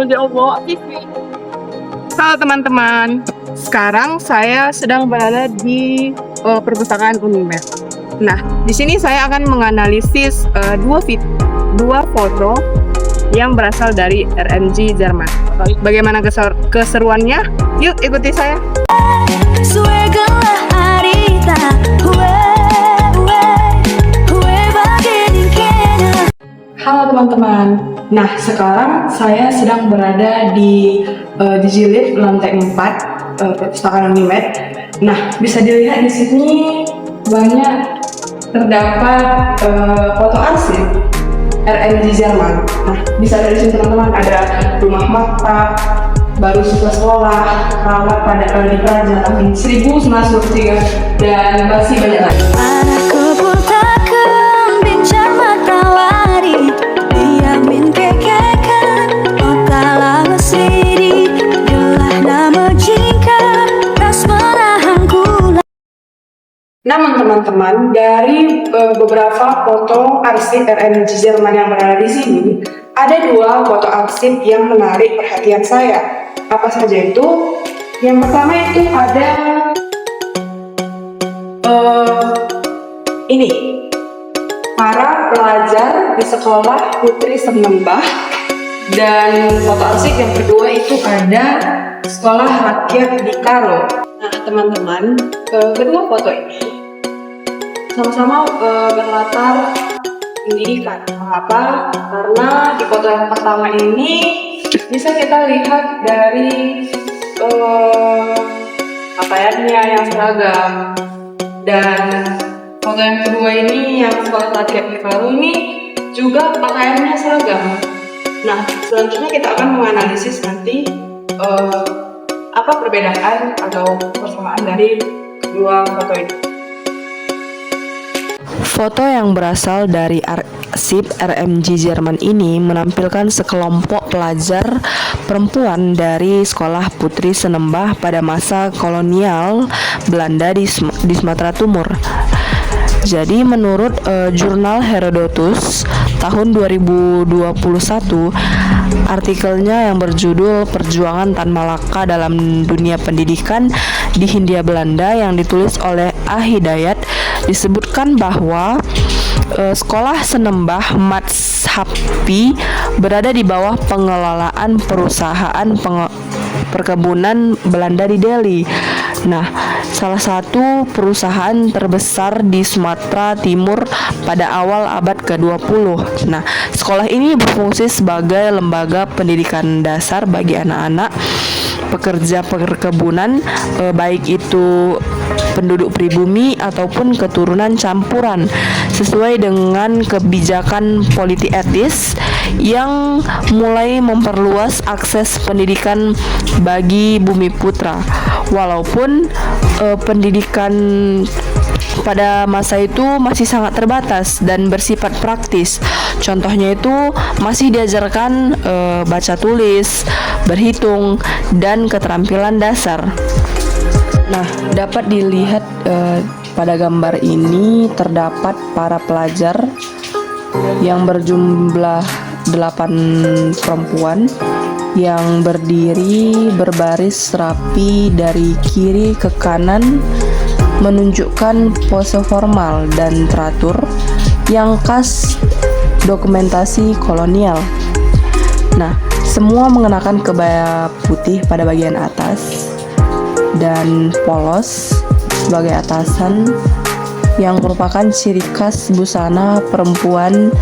Halo teman-teman, sekarang saya sedang berada di perpustakaan Unimed. Nah, di sini saya akan menganalisis dua foto yang berasal dari RMJ Jerman. Bagaimana keseruannya? Yuk ikuti saya. Halo teman-teman. Nah, sekarang saya sedang berada di Digilid lantai 4 perpustakaan Unimed. Nah, bisa dilihat di sini terdapat foto arsip RMJ Jerman. Nah, bisa dari sini teman-teman, ada rumah makan, baru siswa sekolah, rawat pada di pelajar tahun 1923 dan masih banyak lagi. Namun teman-teman, dari beberapa foto arsip RMJ Jerman yang berada di sini, ada dua foto arsip yang menarik perhatian saya. Apa saja itu? Yang pertama itu ada ini, para pelajar di sekolah Putri Senembah, dan foto arsip yang kedua itu ada sekolah rakyat di Karo. Nah teman-teman, kedua foto ini sama-sama berlatar pendidikan. Mengapa? Karena di foto yang pertama ini bisa kita lihat dari pakaiannya yang seragam, dan foto yang kedua ini yang sekolah rakyat di Karo ini juga pakaiannya seragam. Nah, selanjutnya kita akan menganalisis nanti apa perbedaan atau persamaan dari kedua foto ini. Foto yang berasal dari arsip RMJ Jerman ini menampilkan sekelompok pelajar perempuan dari sekolah Putri Senembah pada masa kolonial Belanda di Sumatera Timur. Jadi menurut jurnal Herodotus tahun 2021, artikelnya yang berjudul Perjuangan Tan Malaka dalam Dunia Pendidikan di Hindia Belanda yang ditulis oleh A. Hidayat, disebutkan bahwa sekolah Senembah Matshapi berada di bawah pengelolaan perusahaan perkebunan Belanda di Delhi. Nah, salah satu perusahaan terbesar di Sumatera Timur pada awal abad ke-20. Nah, sekolah ini berfungsi sebagai lembaga pendidikan dasar bagi anak-anak pekerja perkebunan, baik itu penduduk pribumi ataupun keturunan campuran, sesuai dengan kebijakan politik etis yang mulai memperluas akses pendidikan bagi bumi putra. Walaupun pendidikan pada masa itu masih sangat terbatas dan bersifat praktis. Contohnya itu masih diajarkan baca tulis, berhitung, dan keterampilan dasar. Nah, dapat dilihat pada gambar ini terdapat para pelajar yang berjumlah 8 perempuan yang berdiri berbaris rapi dari kiri ke kanan, menunjukkan pose formal dan teratur yang khas dokumentasi kolonial. Nah, semua mengenakan kebaya putih pada bagian atas dan polos sebagai atasan, yang merupakan ciri khas busana perempuan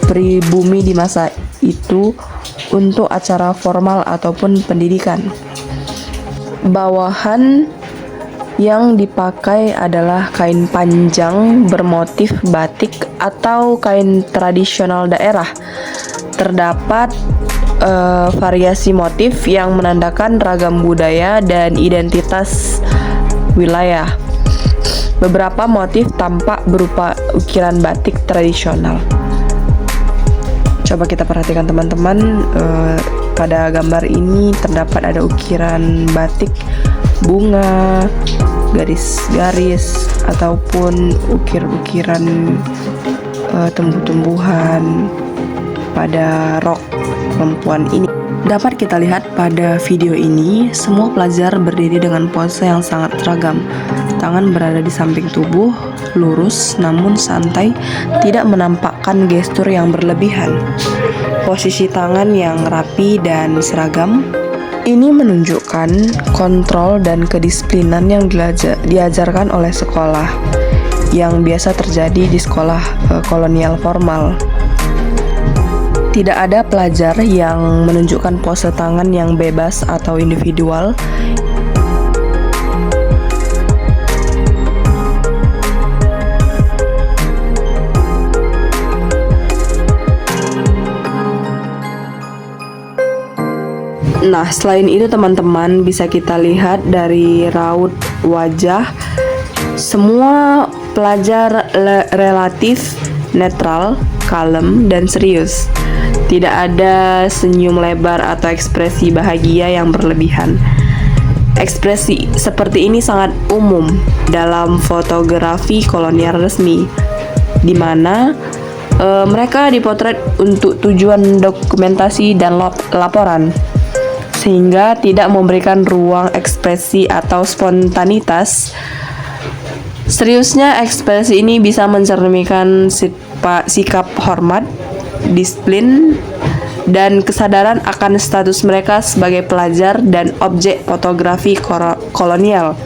pribumi di masa itu untuk acara formal ataupun pendidikan. Bawahan yang dipakai adalah kain panjang bermotif batik atau kain tradisional daerah. Terdapat variasi motif yang menandakan ragam budaya dan identitas wilayah. Beberapa motif tampak berupa ukiran batik tradisional. Coba kita perhatikan teman-teman, pada gambar ini terdapat ada ukiran batik bunga, garis-garis, ataupun ukir-ukiran tumbuh-tumbuhan pada rok perempuan ini. Dapat kita lihat pada video ini, semua pelajar berdiri dengan pose yang sangat seragam. Tangan berada di samping tubuh, lurus namun santai, tidak menampakkan gestur yang berlebihan. Posisi tangan yang rapi dan seragam ini menunjukkan kontrol dan kedisiplinan yang diajarkan oleh sekolah, yang biasa terjadi di sekolah kolonial formal. Tidak ada pelajar yang menunjukkan pose tangan yang bebas atau individual. Nah, selain itu teman-teman, bisa kita lihat dari raut wajah, semua pelajar relatif netral, kalem, dan serius. Tidak ada senyum lebar atau ekspresi bahagia yang berlebihan. Ekspresi seperti ini sangat umum dalam fotografi kolonial resmi, di mana mereka dipotret untuk tujuan dokumentasi dan laporan, sehingga tidak memberikan ruang ekspresi atau spontanitas. Seriusnya ekspresi ini bisa mencerminkan sikap hormat, disiplin, dan kesadaran akan status mereka sebagai pelajar dan objek fotografi kolonial.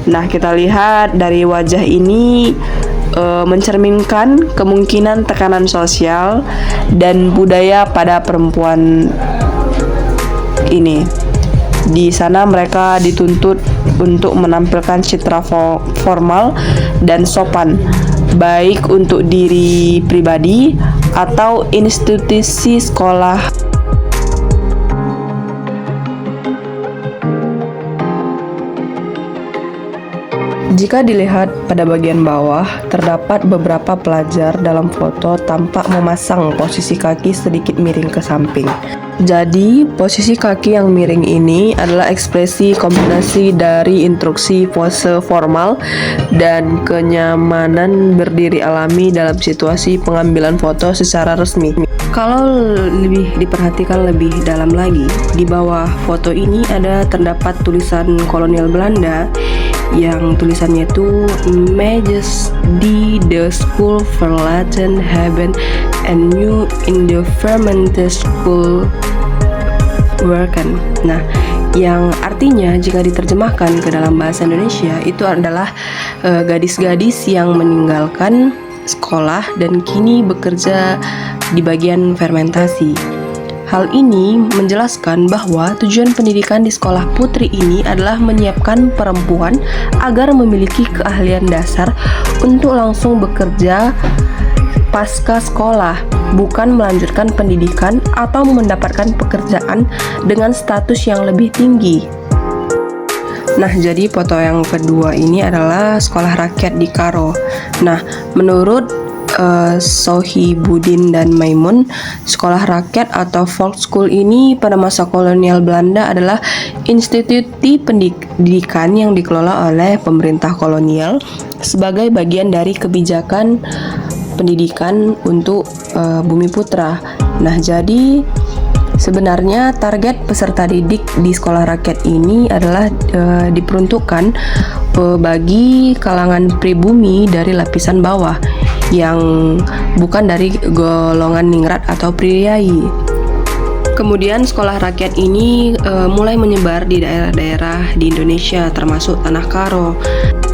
Nah, kita lihat dari wajah ini mencerminkan kemungkinan tekanan sosial dan budaya pada perempuan ini. Di sana mereka dituntut untuk menampilkan citra formal dan sopan, baik untuk diri pribadi atau institusi sekolah. Jika dilihat pada bagian bawah, terdapat beberapa pelajar dalam foto tampak memasang posisi kaki sedikit miring ke samping. Jadi, posisi kaki yang miring ini adalah ekspresi kombinasi dari instruksi pose formal dan kenyamanan berdiri alami dalam situasi pengambilan foto secara resmi. Kalau lebih diperhatikan lebih dalam lagi, di bawah foto ini terdapat tulisan kolonial Belanda yang tulisannya itu Majesty the School for Latin Heaven and New in the Fermented School Worken. Nah, yang artinya jika diterjemahkan ke dalam bahasa Indonesia itu adalah gadis-gadis yang meninggalkan sekolah dan kini bekerja di bagian fermentasi. Hal ini menjelaskan bahwa tujuan pendidikan di sekolah putri ini adalah menyiapkan perempuan agar memiliki keahlian dasar untuk langsung bekerja pasca sekolah, bukan melanjutkan pendidikan atau mendapatkan pekerjaan dengan status yang lebih tinggi. Nah, jadi foto yang kedua ini adalah sekolah rakyat di Karo. Nah, menurut Sohibudin dan Maimun, sekolah rakyat atau folk school ini pada masa kolonial Belanda adalah institusi pendidikan yang dikelola oleh pemerintah kolonial sebagai bagian dari kebijakan pendidikan untuk Bumi Putra. Nah, jadi sebenarnya target peserta didik di sekolah rakyat ini adalah diperuntukkan bagi kalangan pribumi dari lapisan bawah yang bukan dari golongan ningrat atau priai. Kemudian sekolah rakyat ini mulai menyebar di daerah-daerah di Indonesia termasuk Tanah Karo.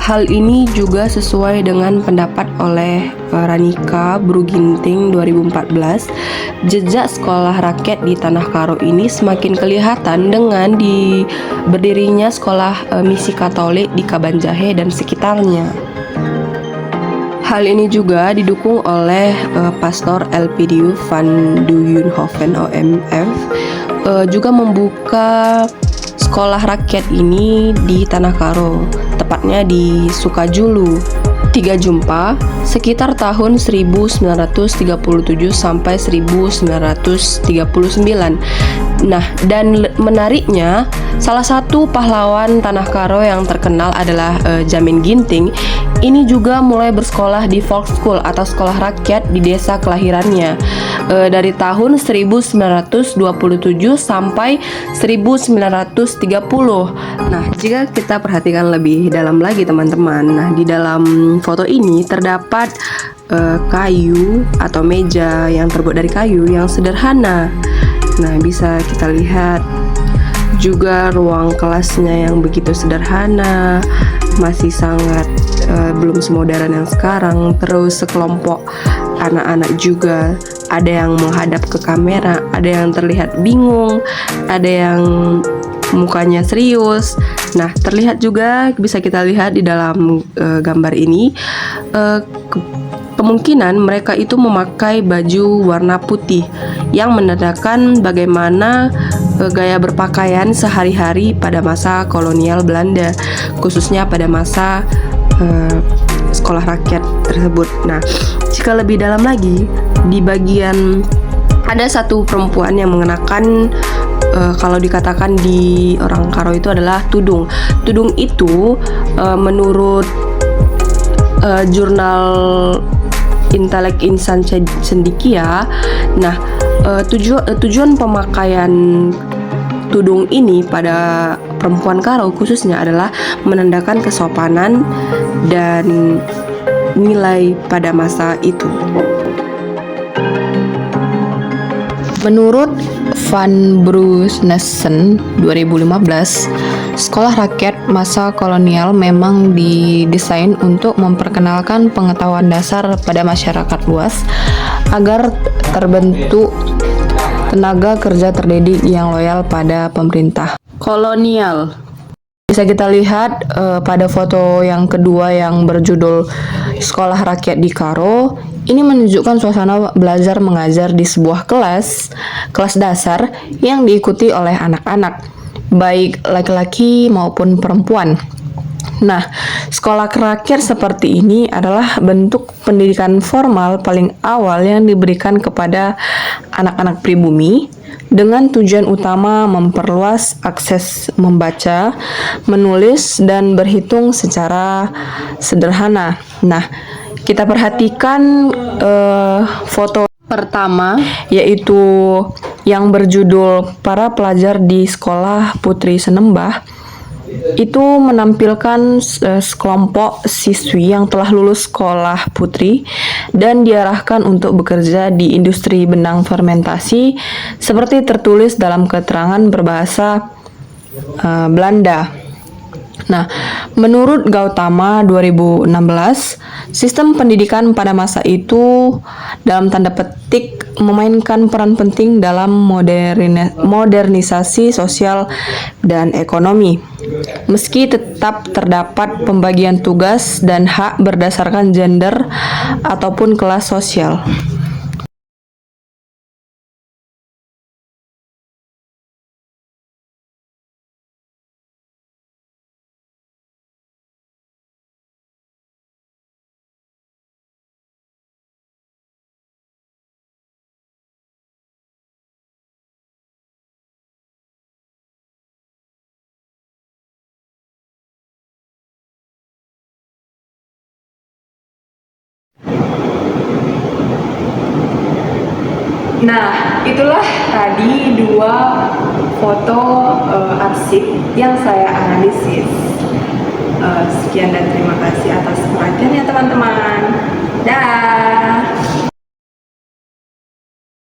Hal ini juga sesuai dengan pendapat oleh Ranika Bruginting 2014. Jejak sekolah rakyat di Tanah Karo ini semakin kelihatan dengan berdirinya sekolah misi Katolik di Kabanjahe dan sekitarnya. Hal ini juga didukung oleh Pastor Elpidiu van Duyenhoven OMF, juga membuka sekolah rakyat ini di Tanah Karo, tepatnya di Sukajulu. 3 Jumpa sekitar tahun 1937 sampai 1939. Nah, dan menariknya, salah satu pahlawan Tanah Karo yang terkenal adalah Jamin Ginting. Ini juga mulai bersekolah di folk school atau sekolah rakyat di desa kelahirannya. dari tahun 1927 sampai 1930. Nah, jika kita perhatikan lebih dalam lagi teman-teman, nah di dalam foto ini terdapat kayu atau meja yang terbuat dari kayu yang sederhana. Nah, bisa kita lihat juga ruang kelasnya yang begitu sederhana, masih sangat belum semodern yang sekarang. Terus sekelompok anak-anak juga, ada yang menghadap ke kamera, ada yang terlihat bingung, ada yang mukanya serius. Nah, terlihat juga, bisa kita lihat di dalam gambar ini, kemungkinan mereka itu memakai baju warna putih yang menandakan bagaimana gaya berpakaian sehari-hari pada masa kolonial Belanda, khususnya pada masa sekolah rakyat tersebut. Nah, jika lebih dalam lagi, di bagian ada satu perempuan yang mengenakan kalau dikatakan di orang Karo itu adalah tudung. Tudung itu menurut jurnal Intelek Insan Cendekia, nah tujuan pemakaian tudung ini pada perempuan Karo khususnya adalah menandakan kesopanan dan nilai pada masa itu. Menurut Van Brunessen 2015, sekolah rakyat masa kolonial memang didesain untuk memperkenalkan pengetahuan dasar pada masyarakat luas agar terbentuk tenaga kerja terdidik yang loyal pada pemerintah kolonial. Bisa kita lihat pada foto yang kedua yang berjudul Sekolah Rakyat di Karo. Ini menunjukkan suasana belajar mengajar di sebuah kelas dasar yang diikuti oleh anak-anak, baik laki-laki maupun perempuan. Nah, sekolah rakyat seperti ini adalah bentuk pendidikan formal paling awal yang diberikan kepada anak-anak pribumi dengan tujuan utama memperluas akses membaca, menulis, dan berhitung secara sederhana. Nah, kita perhatikan foto pertama, yaitu yang berjudul Para Pelajar di Sekolah Putri Senembah. Itu menampilkan sekelompok siswi yang telah lulus sekolah putri dan diarahkan untuk bekerja di industri benang fermentasi seperti tertulis dalam keterangan berbahasa Belanda. Nah, menurut Gautama 2016, sistem pendidikan pada masa itu dalam tanda petik memainkan peran penting dalam modernisasi sosial dan ekonomi. Meski tetap terdapat pembagian tugas dan hak berdasarkan gender ataupun kelas sosial. Nah, itulah tadi dua foto arsip yang saya analisis. Sekian dan terima kasih atas perhatiannya teman-teman.